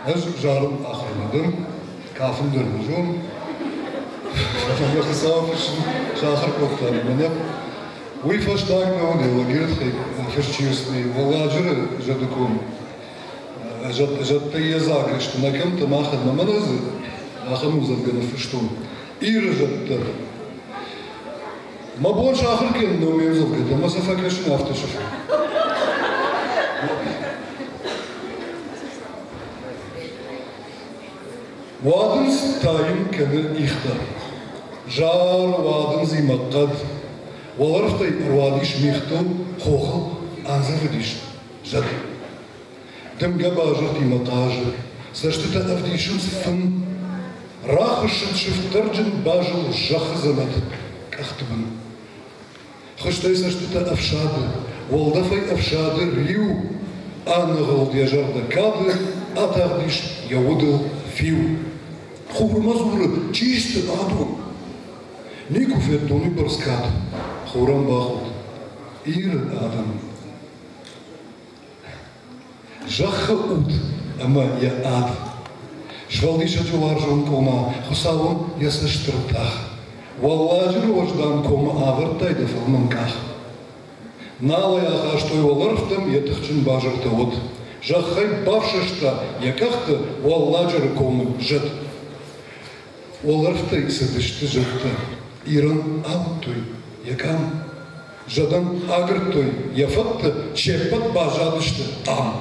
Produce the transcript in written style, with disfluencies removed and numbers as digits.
أز جارم آخرندم كافن درمجون أنا خسافش شاخر كوكتان منك ويفاش داعنا ودي وقيرت خي فرشيوسني وواجر جدكم جد تيزاك اشتناكم تماخد نمنز آخر موزد جنفشتون إير جد ما بونش آخر كن نوم يوزد جدا ما سفكرش نافت شوفه وادن ستايم كان إختا جار وادن زي مقد والرفتي أرواديش ميختو خوخل أنزرديش جد دم جباجرتي مطاجر سشتتا أفديشن سفن راخشت شفت ترجن باجل جخزمت كختبن خشتي سشتتا أفشاد والدفي أفشاد ريو أنا غلط يا جرد كادر أتاخديش يودل فيو خبر مزور چیست آدم نیکو فیدونی برسکات خورم باخود ایر آدم جخ اوت اما یا آد شوالدیش جوار جون کوما خساون یسشترتاخ واللاجر وجدان کوما آورتای دفلمن کاخ نالا یا خاشتوی والرفتم یتخچن باجرتاود جخای بافششتا якахта واللاجر کوما جد والرفتي سدشت جدتا إيران أوتوي يكام جدن أغرتوي يفت شبت باجادشت آم